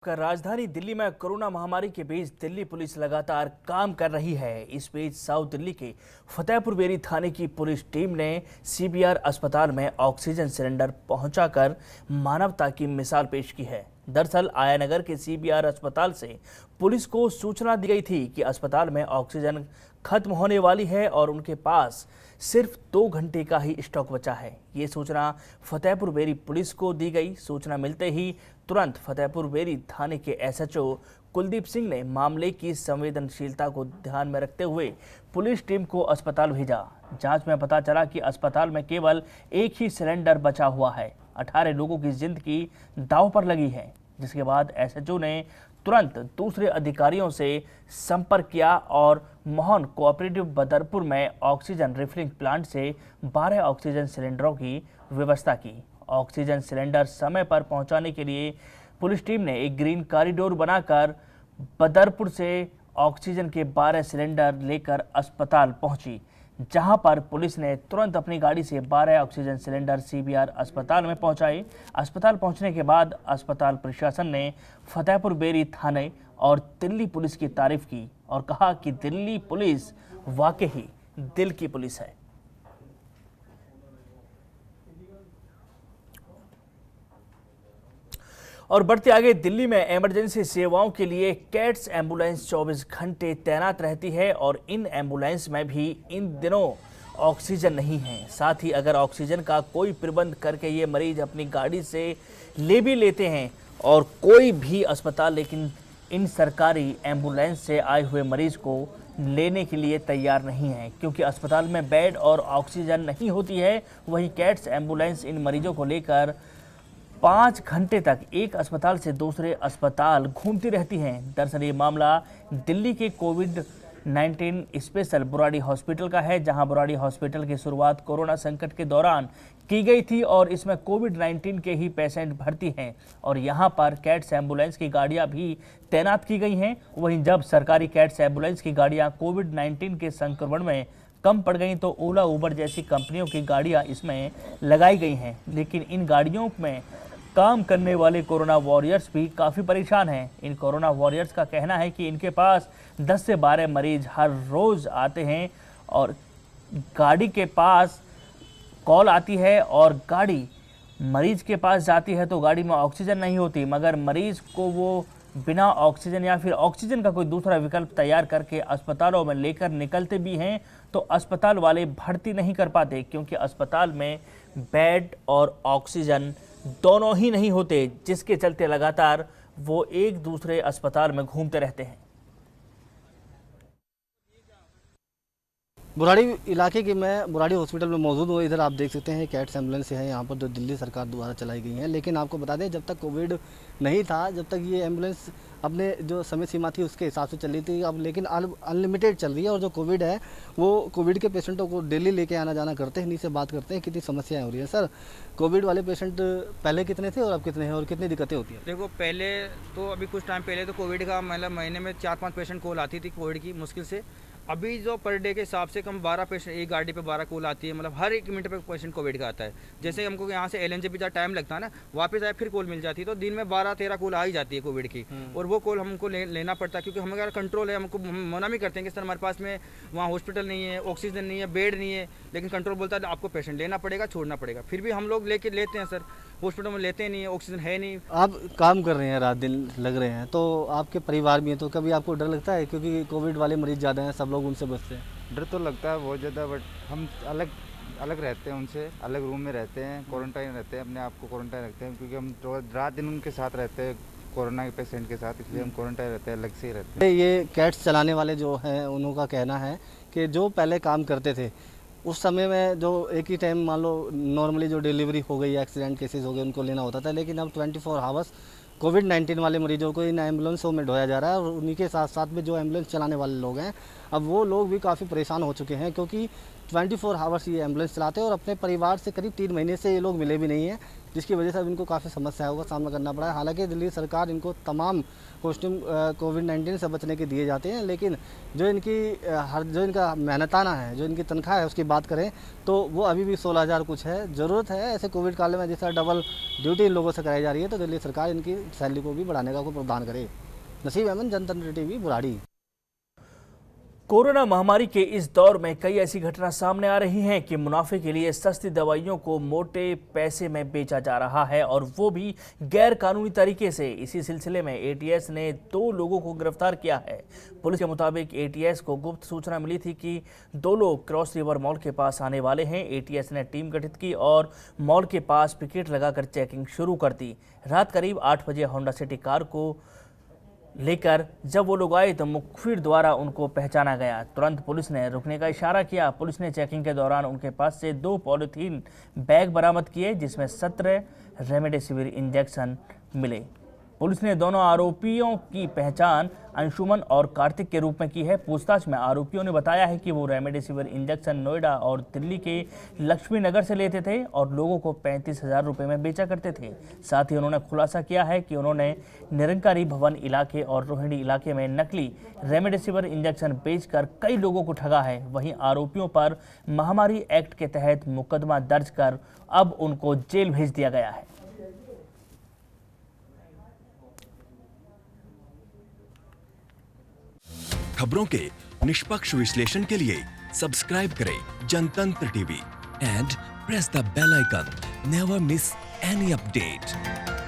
राजधानी दिल्ली में कोरोना महामारी के बीच दिल्ली पुलिस लगातार काम कर रही है। इस बीच साउथ दिल्ली के फतेहपुर बेरी थाने की पुलिस टीम ने सीबीआर अस्पताल में ऑक्सीजन सिलेंडर पहुंचाकर मानवता की मिसाल पेश की है। दरअसल आयानगर के सीबीआर अस्पताल से पुलिस को सूचना दी गई थी कि अस्पताल में ऑक्सीजन खत्म होने वाली है और उनके पास सिर्फ 2 घंटे का ही स्टॉक बचा है। ये सूचना फतेहपुर बेरी पुलिस को दी गई। सूचना मिलते ही तुरंत फतेहपुर बेरी थाने के एसएचओ कुलदीप सिंह ने मामले की संवेदनशीलता को ध्यान में रखते हुए पुलिस टीम को अस्पताल भेजा। जांच में पता चला कि अस्पताल में केवल एक ही सिलेंडर बचा हुआ है। 18 लोगों की जिंदगी दांव पर लगी है, जिसके बाद एसएचओ ने तुरंत दूसरे अधिकारियों से संपर्क किया और मोहन कोऑपरेटिव बदरपुर में ऑक्सीजन रिफिलिंग प्लांट से 12 ऑक्सीजन सिलेंडरों की व्यवस्था की। ऑक्सीजन सिलेंडर समय पर पहुंचाने के लिए पुलिस टीम ने एक ग्रीन कॉरिडोर बनाकर बदरपुर से ऑक्सीजन के 12 सिलेंडर लेकर अस्पताल पहुंची, जहां पर पुलिस ने तुरंत अपनी गाड़ी से 12 ऑक्सीजन सिलेंडर सीबीआर अस्पताल में पहुंचाए। अस्पताल पहुंचने के बाद अस्पताल प्रशासन ने फतेहपुर बेरी थाने और दिल्ली पुलिस की तारीफ की और कहा कि दिल्ली पुलिस वाकई ही दिल की पुलिस है। और बढ़ते आगे, दिल्ली में इमरजेंसी सेवाओं के लिए कैट्स एम्बुलेंस 24 घंटे तैनात रहती है और इन एम्बुलेंस में भी इन दिनों ऑक्सीजन नहीं है। साथ ही अगर ऑक्सीजन का कोई प्रबंध करके ये मरीज अपनी गाड़ी से ले भी लेते हैं और कोई भी अस्पताल लेकिन इन सरकारी एम्बुलेंस से आए हुए मरीज को लेने के लिए तैयार नहीं है, क्योंकि अस्पताल में बेड और ऑक्सीजन नहीं होती है। वहीं कैट्स एम्बुलेंस इन मरीजों को लेकर 5 घंटे तक एक अस्पताल से दूसरे अस्पताल घूमती रहती हैं। दरअसल ये मामला दिल्ली के कोविड-19 स्पेशल बुराड़ी हॉस्पिटल का है, जहां बुराड़ी हॉस्पिटल की शुरुआत कोरोना संकट के दौरान की गई थी और इसमें कोविड-19 के ही पेशेंट भर्ती हैं और यहां पर कैट्स एम्बुलेंस की गाड़ियां भी तैनात की गई हैं। वहीं जब सरकारी कैट्स एम्बुलेंस की गाड़ियां कोविड-19 के संक्रमण में कम पड़ गई तो ओला उबर जैसी कंपनियों की गाड़ियां इसमें लगाई गई हैं, लेकिन इन गाड़ियों में काम करने वाले कोरोना वॉरियर्स भी काफ़ी परेशान हैं। इन कोरोना वॉरियर्स का कहना है कि इनके पास 10 से 12 मरीज हर रोज़ आते हैं और गाड़ी के पास कॉल आती है और गाड़ी मरीज के पास जाती है तो गाड़ी में ऑक्सीजन नहीं होती, मगर मरीज को वो बिना ऑक्सीजन या फिर ऑक्सीजन का कोई दूसरा विकल्प तैयार करके अस्पतालों में लेकर निकलते भी हैं तो अस्पताल वाले भर्ती नहीं कर पाते, क्योंकि अस्पताल में बेड और ऑक्सीजन दोनों ही नहीं होते, जिसके चलते लगातार वो एक दूसरे अस्पताल में घूमते रहते हैं। बुराड़ी इलाके की मैं बुराड़ी हॉस्पिटल में मौजूद हूँ। इधर आप देख सकते हैं कैट्स एम्बुलेंस है यहाँ पर जो दिल्ली सरकार द्वारा चलाई गई हैं, लेकिन आपको बता दें जब तक कोविड नहीं था, जब तक ये एम्बुलेंस अपने जो समय सीमा थी उसके हिसाब से चल रही थी। अब लेकिन अनलिमिटेड चल रही है और जो कोविड है वो कोविड के पेशेंटों को डेली लेके आना जाना करते हैं। इन्हीं से बात करते हैं कितनी समस्याएं हो रही है। सर, कोविड वाले पेशेंट पहले कितने थे और अब कितने हैं और कितनी दिक्कतें होती हैं? देखो, पहले तो अभी कुछ टाइम पहले तो कोविड का मतलब महीने में 4-5 पेशेंट कॉल आती थी कोविड की मुश्किल से। अभी जो पर डे के हिसाब से कम 12 पेशेंट एक गाड़ी पे 12 कॉल आती है, मतलब हर 1 मिनट पे पेशेंट कोविड का आता है। जैसे हमको यहाँ से एलएनजे पे जहाँ टाइम लगता है ना, वापस आए फिर कॉल मिल जाती है, तो दिन में 12-13 कॉल आ ही जाती है कोविड की। और वो कॉल हमको लेना पड़ता है, क्योंकि हमारा कंट्रोल है। हमको मना भी करते हैं कि सर हमारे पास में वहाँ हॉस्पिटल नहीं है, ऑक्सीजन नहीं है, बेड नहीं है, लेकिन कंट्रोल बोलता है आपको पेशेंट लेना पड़ेगा, छोड़ना पड़ेगा। फिर भी हम लोग लेते हैं सर, हॉस्पिटल में लेते नहीं है, ऑक्सीजन है नहीं। आप काम कर रहे हैं, रात दिन लग रहे हैं, तो आपके परिवार में तो कभी आपको डर लगता है, क्योंकि कोविड वाले मरीज ज़्यादा हैं, सब लोग उनसे बचते हैं? डर तो लगता है बहुत ज़्यादा, बट हम अलग रहते हैं उनसे, अलग रूम में रहते हैं, क्वारंटाइन रहते हैं, अपने आप को क्वारंटाइन रखते हैं, क्योंकि हम रात दिन उनके साथ रहते हैं कोरोना के पेशेंट के साथ, इसलिए हम क्वारंटाइन रहते हैं, अलग से ही रहते हैं। ये कैट्स चलाने वाले जो हैं उनका कहना है कि जो पहले काम करते थे उस समय में जो एक ही टाइम मान लो नॉर्मली जो डिलीवरी हो गई, एक्सीडेंट केसेस हो गए, उनको लेना होता था, लेकिन अब 24 आवर्स कोविड-19 वाले मरीजों को इन एम्बुलेंसों में ढोया जा रहा है। और उन्हीं के साथ साथ में जो एम्बुलेंस चलाने वाले लोग हैं, अब वो लोग भी काफ़ी परेशान हो चुके हैं, क्योंकि 24 आवर्स ये एम्बुलेंस चलाते हैं और अपने परिवार से करीब 3 महीने से ये लोग मिले भी नहीं हैं। जिसकी वजह से अब इनको काफ़ी समस्याओं का सामना करना पड़ा है। हालांकि दिल्ली सरकार इनको तमाम कॉस्ट्यूम कोविड-19 से बचने के दिए जाते हैं, लेकिन जो इनका मेहनताना है, जो इनकी तनख्वाह है उसकी बात करें तो वो अभी भी 16,000 कुछ है। ज़रूरत है ऐसे कोविड काल में जिस तरह डबल ड्यूटी इन लोगों से कराई जा रही है तो दिल्ली सरकार इनकी सैलरी को भी बढ़ाने का कोई प्रावधान करे। नसीब अहमद, जनतंत्र टीवी, बुराड़ी। कोरोना महामारी के इस दौर में कई ऐसी घटना सामने आ रही हैं कि मुनाफे के लिए सस्ती दवाइयों को मोटे पैसे में बेचा जा रहा है और वो भी गैर कानूनी तरीके से। इसी सिलसिले में एटीएस ने 2 लोगों को गिरफ्तार किया है। पुलिस के मुताबिक एटीएस को गुप्त सूचना मिली थी कि 2 लोग क्रॉस रिवर मॉल के पास आने वाले हैं। एटीएस ने टीम गठित की और मॉल के पास पिकेट लगाकर चेकिंग शुरू कर दी। रात करीब 8 बजे होंडा सिटी कार को लेकर जब वो लोग आए तो मुखबिर द्वारा उनको पहचाना गया। तुरंत पुलिस ने रुकने का इशारा किया। पुलिस ने चेकिंग के दौरान उनके पास से 2 पॉलीथीन बैग बरामद किए जिसमें 17 रेमडेसिविर इंजेक्शन मिले। पुलिस ने दोनों आरोपियों की पहचान अंशुमन और कार्तिक के रूप में की है। पूछताछ में आरोपियों ने बताया है कि वो रेमडेसिविर इंजेक्शन नोएडा और दिल्ली के लक्ष्मी नगर से लेते थे और लोगों को 35,000 रुपये में बेचा करते थे। साथ ही उन्होंने खुलासा किया है कि उन्होंने निरंकारी भवन इलाके और रोहिणी इलाके में नकली रेमडेसिविर इंजेक्शन बेचकर कई लोगों को ठगा है। वहीं आरोपियों पर महामारी एक्ट के तहत मुकदमा दर्ज कर अब उनको जेल भेज दिया गया है। खबरों के निष्पक्ष विश्लेषण के लिए सब्सक्राइब करें Jantantra TV and press the bell icon. Never miss any update.